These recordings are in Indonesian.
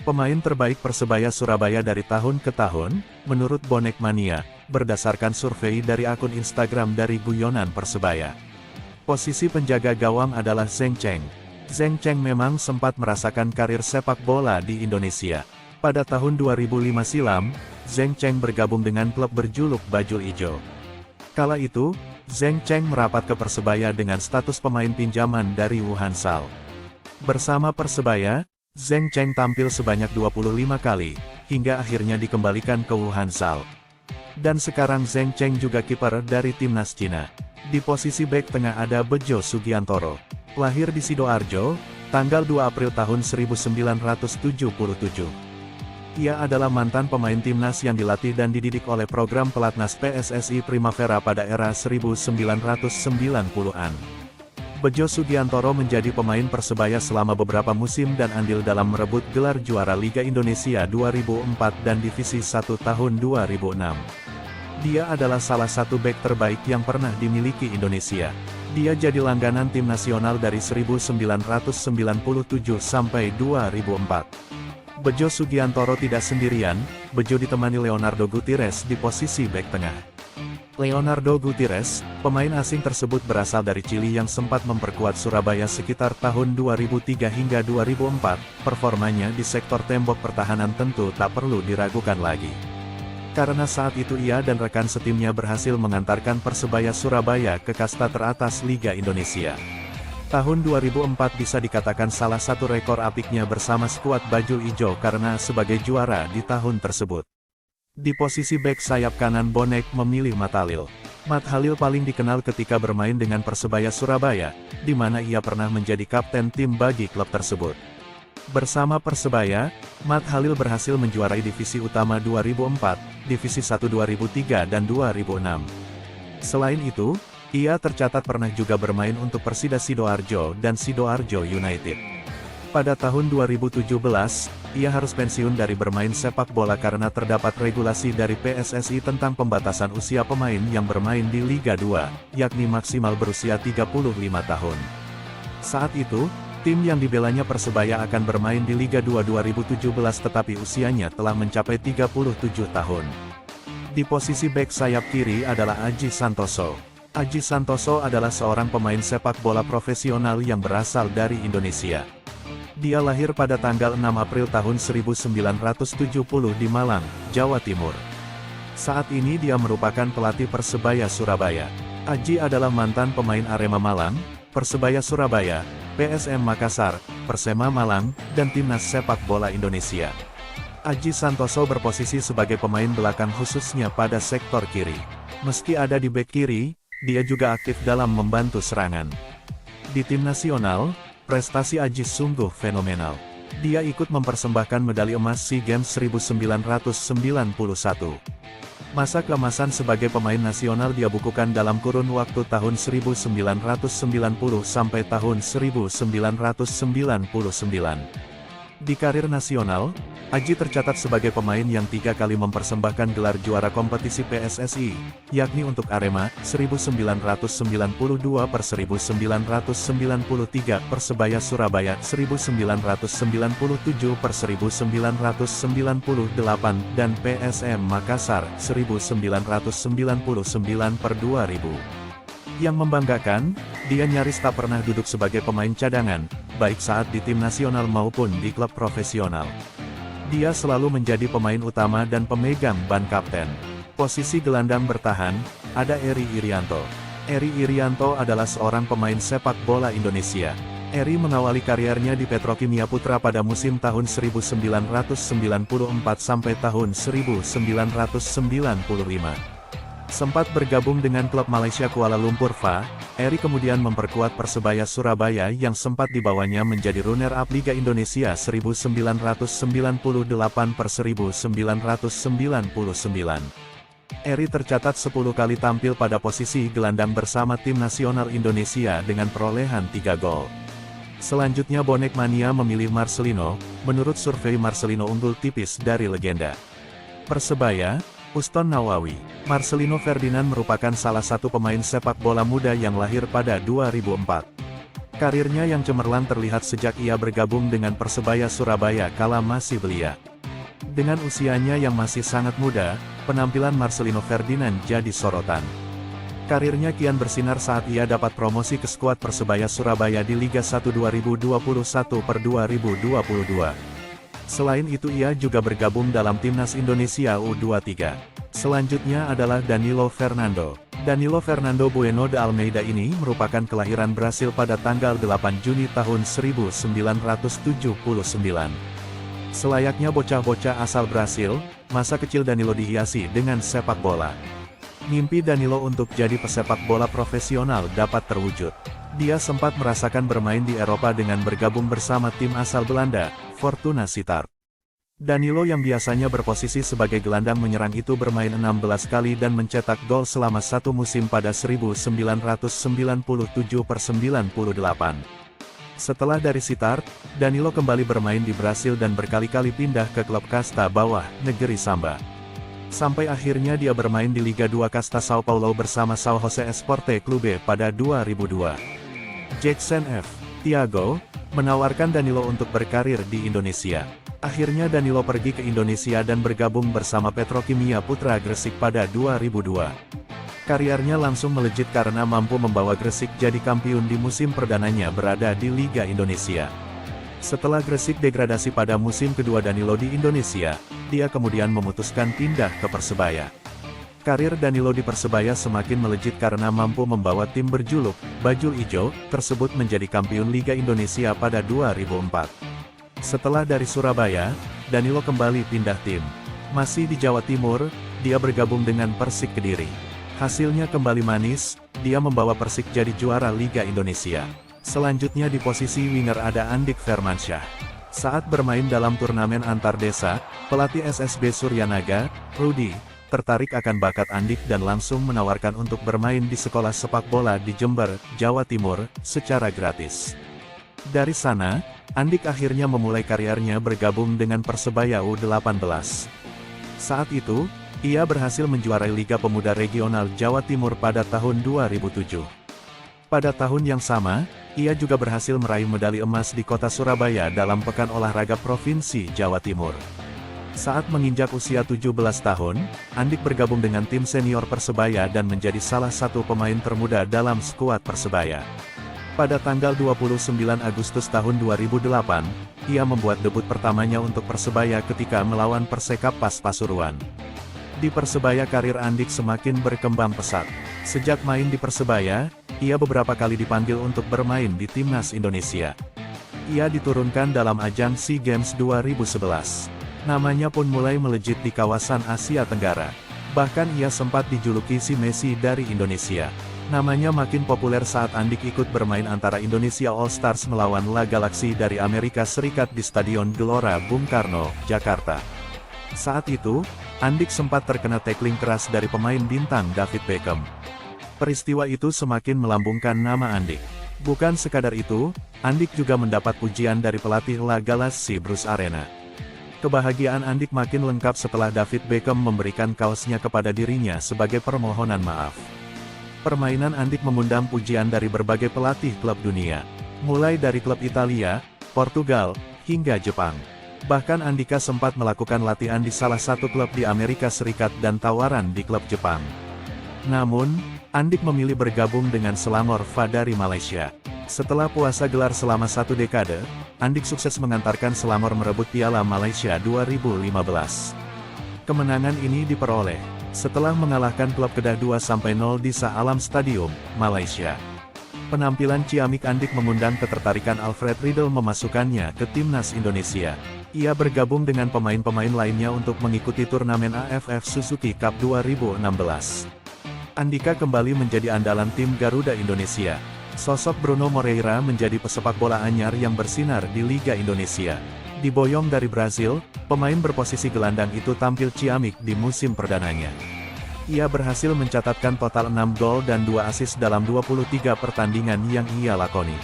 Pemain terbaik Persebaya Surabaya dari tahun ke tahun, menurut Bonek Mania, berdasarkan survei dari akun Instagram dari Guyonan Persebaya. Posisi penjaga gawang adalah Zheng Cheng. Zheng Cheng memang sempat merasakan karir sepak bola di Indonesia. Pada tahun 2005 silam, Zheng Cheng bergabung dengan klub berjuluk Bajul Ijo. Kala itu, Zheng Cheng merapat ke Persebaya dengan status pemain pinjaman dari Wuhan Sal. Bersama Persebaya, Zheng Cheng tampil sebanyak 25 kali, hingga akhirnya dikembalikan ke Wuhan Sal. Dan sekarang Zheng Cheng juga kiper dari timnas Cina. Di posisi bek tengah ada Bejo Sugiantoro. Lahir di Sidoarjo, tanggal 2 April tahun 1977. Ia adalah mantan pemain timnas yang dilatih dan dididik oleh program pelatnas PSSI Primavera pada era 1990-an. Bejo Sugiantoro menjadi pemain Persebaya selama beberapa musim dan andil dalam merebut gelar juara Liga Indonesia 2004 dan Divisi 1 tahun 2006. Dia adalah salah satu bek terbaik yang pernah dimiliki Indonesia. Dia jadi langganan tim nasional dari 1997 sampai 2004. Bejo Sugiantoro tidak sendirian, Bejo ditemani Leonardo Gutierrez di posisi bek tengah. Leonardo Gutierrez, pemain asing tersebut berasal dari Chili yang sempat memperkuat Surabaya sekitar tahun 2003 hingga 2004, performanya di sektor tembok pertahanan tentu tak perlu diragukan lagi. Karena saat itu ia dan rekan setimnya berhasil mengantarkan Persebaya Surabaya ke kasta teratas Liga Indonesia. Tahun 2004 bisa dikatakan salah satu rekor apiknya bersama skuad Bajul Ijo karena sebagai juara di tahun tersebut. Di posisi bek sayap kanan Bonek memilih Mat Halil. Mat Halil paling dikenal ketika bermain dengan Persebaya Surabaya, di mana ia pernah menjadi kapten tim bagi klub tersebut. Bersama Persebaya, Mat Halil berhasil menjuarai Divisi Utama 2004, Divisi 1 2003 dan 2006. Selain itu, ia tercatat pernah juga bermain untuk Persida Sidoarjo dan Sidoarjo United. Pada tahun 2017, ia harus pensiun dari bermain sepak bola karena terdapat regulasi dari PSSI tentang pembatasan usia pemain yang bermain di Liga 2, yakni maksimal berusia 35 tahun. Saat itu, tim yang dibelanya Persebaya akan bermain di Liga 2 2017 tetapi usianya telah mencapai 37 tahun. Di posisi bek sayap kiri adalah Aji Santoso. Aji Santoso adalah seorang pemain sepak bola profesional yang berasal dari Indonesia. Dia lahir pada tanggal 6 April tahun 1970 di Malang, Jawa Timur. Saat ini dia merupakan pelatih Persebaya Surabaya. Aji adalah mantan pemain Arema Malang, Persebaya Surabaya, PSM Makassar, Persema Malang, dan Timnas Sepak Bola Indonesia. Aji Santoso berposisi sebagai pemain belakang khususnya pada sektor kiri. Meski ada di bek kiri, dia juga aktif dalam membantu serangan. Di tim nasional, prestasi Aji sungguh fenomenal. Dia ikut mempersembahkan medali emas SEA Games 1991. Masa keemasan sebagai pemain nasional dia bukukan dalam kurun waktu tahun 1990 sampai tahun 1999. Di karir nasional, Aji tercatat sebagai pemain yang 3 kali mempersembahkan gelar juara kompetisi PSSI, yakni untuk Arema, 1992 per 1993, Persebaya Surabaya, 1997 per 1998, dan PSM Makassar, 1999 per 2000. Yang membanggakan, dia nyaris tak pernah duduk sebagai pemain cadangan, baik saat di tim nasional maupun di klub profesional. Dia selalu menjadi pemain utama dan pemegang ban kapten. Posisi gelandang bertahan, ada Eri Irianto. Eri Irianto adalah seorang pemain sepak bola Indonesia. Eri mengawali karirnya di Petrokimia Putra pada musim tahun 1994 sampai tahun 1995. Sempat bergabung dengan klub Malaysia Kuala Lumpur FA, Eri kemudian memperkuat Persebaya Surabaya yang sempat dibawanya menjadi runner-up Liga Indonesia 1998 per 1999. Eri tercatat 10 kali tampil pada posisi gelandang bersama tim nasional Indonesia dengan perolehan 3 gol. Selanjutnya Bonek Mania memilih Marcelino, menurut survei Marcelino unggul tipis dari legenda Persebaya, Uston Nawawi. Marcelino Ferdinand merupakan salah satu pemain sepak bola muda yang lahir pada 2004. Karirnya yang cemerlang terlihat sejak ia bergabung dengan Persebaya Surabaya kala masih belia. Dengan usianya yang masih sangat muda, penampilan Marcelino Ferdinand jadi sorotan. Karirnya kian bersinar saat ia dapat promosi ke skuad Persebaya Surabaya di Liga 1 2021/2022. Selain itu ia juga bergabung dalam Timnas Indonesia U23. Selanjutnya adalah Danilo Fernando. Danilo Fernando Bueno de Almeida ini merupakan kelahiran Brasil pada tanggal 8 Juni tahun 1979. Selayaknya bocah-bocah asal Brasil, masa kecil Danilo dihiasi dengan sepak bola. Mimpi Danilo untuk jadi pesepak bola profesional dapat terwujud. Dia sempat merasakan bermain di Eropa dengan bergabung bersama tim asal Belanda, Fortuna Sittard. Danilo yang biasanya berposisi sebagai gelandang menyerang itu bermain 16 kali dan mencetak gol selama satu musim pada 1997/98. Setelah dari Sittard, Danilo kembali bermain di Brasil dan berkali-kali pindah ke klub kasta bawah, negeri Samba. Sampai akhirnya dia bermain di Liga 2 Kasta Sao Paulo bersama São José Esporte Clube pada 2002. Jackson F. Thiago menawarkan Danilo untuk berkarir di Indonesia. Akhirnya Danilo pergi ke Indonesia dan bergabung bersama Petrokimia Putra Gresik pada 2002. Karirnya langsung melejit karena mampu membawa Gresik jadi kampiun di musim perdananya berada di Liga Indonesia. Setelah Gresik degradasi pada musim kedua Danilo di Indonesia, dia kemudian memutuskan pindah ke Persebaya. Karir Danilo di Persebaya semakin melejit karena mampu membawa tim berjuluk Bajul Ijo tersebut menjadi kampiun Liga Indonesia pada 2004. Setelah dari Surabaya, Danilo kembali pindah tim. Masih di Jawa Timur, dia bergabung dengan Persik Kediri. Hasilnya kembali manis, dia membawa Persik jadi juara Liga Indonesia. Selanjutnya di posisi winger ada Andik Firmansyah. Saat bermain dalam turnamen antar desa, pelatih SSB Suryanaga, Rudi, tertarik akan bakat Andik dan langsung menawarkan untuk bermain di sekolah sepak bola di Jember, Jawa Timur, secara gratis. Dari sana, Andik akhirnya memulai karirnya bergabung dengan Persebaya U18. Saat itu, ia berhasil menjuarai Liga Pemuda Regional Jawa Timur pada tahun 2007. Pada tahun yang sama, ia juga berhasil meraih medali emas di kota Surabaya dalam Pekan Olahraga Provinsi Jawa Timur. Saat menginjak usia 17 tahun, Andik bergabung dengan tim senior Persebaya dan menjadi salah satu pemain termuda dalam skuad Persebaya. Pada tanggal 29 Agustus tahun 2008, ia membuat debut pertamanya untuk Persebaya ketika melawan Persekap PAS Pasuruan. Di Persebaya karir Andik semakin berkembang pesat. Sejak main di Persebaya, ia beberapa kali dipanggil untuk bermain di Timnas Indonesia. Ia diturunkan dalam ajang SEA Games 2011. Namanya pun mulai melejit di kawasan Asia Tenggara. Bahkan ia sempat dijuluki si Messi dari Indonesia. Namanya makin populer saat Andik ikut bermain antara Indonesia All Stars melawan La Galaxy dari Amerika Serikat di Stadion Gelora Bung Karno, Jakarta. Saat itu, Andik sempat terkena tackling keras dari pemain bintang David Beckham. Peristiwa itu semakin melambungkan nama Andik. Bukan sekadar itu, Andik juga mendapat pujian dari pelatih La Galaxy Bruce Arena. Kebahagiaan Andik makin lengkap setelah David Beckham memberikan kaosnya kepada dirinya sebagai permohonan maaf. Permainan Andik mengundang pujian dari berbagai pelatih klub dunia, mulai dari klub Italia, Portugal, hingga Jepang. Bahkan Andika sempat melakukan latihan di salah satu klub di Amerika Serikat dan tawaran di klub Jepang. Namun, Andik memilih bergabung dengan Selangor FA dari Malaysia. Setelah puasa gelar selama 1 dekade, Andik sukses mengantarkan Selangor merebut Piala Malaysia 2015. Kemenangan ini diperoleh setelah mengalahkan klub Kedah 2-0 di Shah Alam Stadium, Malaysia. Penampilan ciamik Andik mengundang ketertarikan Alfred Riedel memasukkannya ke Timnas Indonesia. Ia bergabung dengan pemain-pemain lainnya untuk mengikuti turnamen AFF Suzuki Cup 2016. Andika kembali menjadi andalan tim Garuda Indonesia. Sosok Bruno Moreira menjadi pesepak bola anyar yang bersinar di Liga Indonesia. Diboyong dari Brasil, pemain berposisi gelandang itu tampil ciamik di musim perdananya. Ia berhasil mencatatkan total 6 gol dan 2 assist dalam 23 pertandingan yang ia lakoni.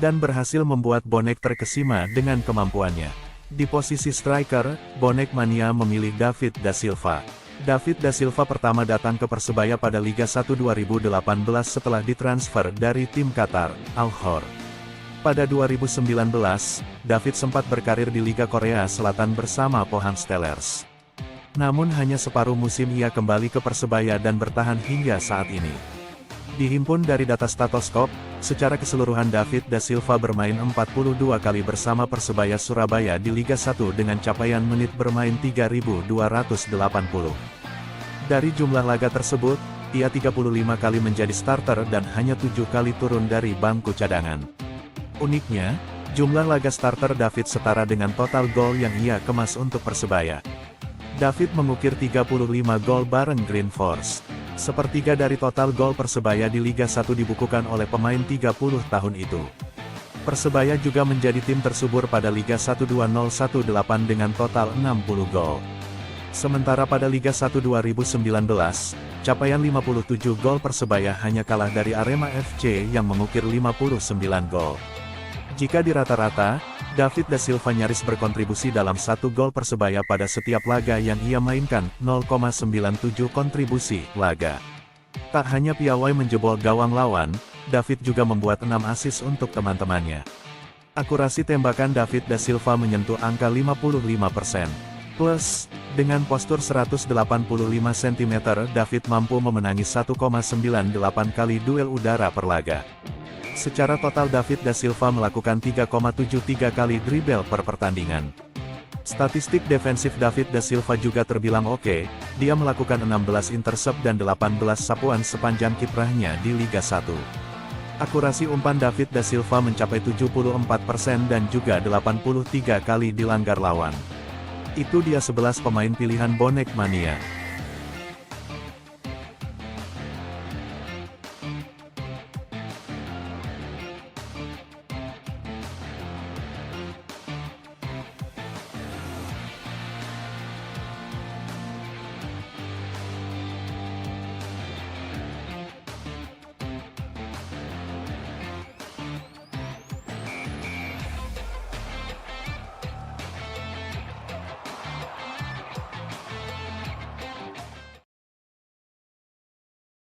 Dan berhasil membuat bonek terkesima dengan kemampuannya. Di posisi striker, bonek mania memilih David da Silva. David da Silva pertama datang ke Persebaya pada Liga 1 2018 setelah ditransfer dari tim Qatar, Al Khor. Pada 2019, David sempat berkarir di Liga Korea Selatan bersama Pohang Steelers. Namun hanya separuh musim ia kembali ke Persebaya dan bertahan hingga saat ini. Dihimpun dari data Statoscope, secara keseluruhan David da Silva bermain 42 kali bersama Persebaya Surabaya di Liga 1 dengan capaian menit bermain 3.280. Dari jumlah laga tersebut, ia 35 kali menjadi starter dan hanya 7 kali turun dari bangku cadangan. Uniknya, jumlah laga starter David setara dengan total gol yang ia kemas untuk Persebaya. David mengukir 35 gol bareng Green Force. Sepertiga dari total gol Persebaya di Liga 1 dibukukan oleh pemain 30 tahun itu. Persebaya juga menjadi tim tersubur pada Liga 1 2018 dengan total 60 gol. Sementara pada Liga 1 2019, capaian 57 gol Persebaya hanya kalah dari Arema FC yang mengukir 59 gol. Jika dirata-rata, David da Silva nyaris berkontribusi dalam 1 gol Persebaya pada setiap laga yang ia mainkan, 0,97 kontribusi laga. Tak hanya piawai menjebol gawang lawan, David juga membuat 6 assist untuk teman-temannya. Akurasi tembakan David da Silva menyentuh angka 55%. Plus, dengan postur 185 cm David mampu memenangi 1,98 kali duel udara per laga. Secara total David da Silva melakukan 3,73 kali dribble per pertandingan. Statistik defensif David da Silva juga terbilang oke, dia melakukan 16 intercept dan 18 sapuan sepanjang kiprahnya di Liga 1. Akurasi umpan David da Silva mencapai 74% dan juga 83 kali dilanggar lawan. Itu dia 11 pemain pilihan Bonek Mania.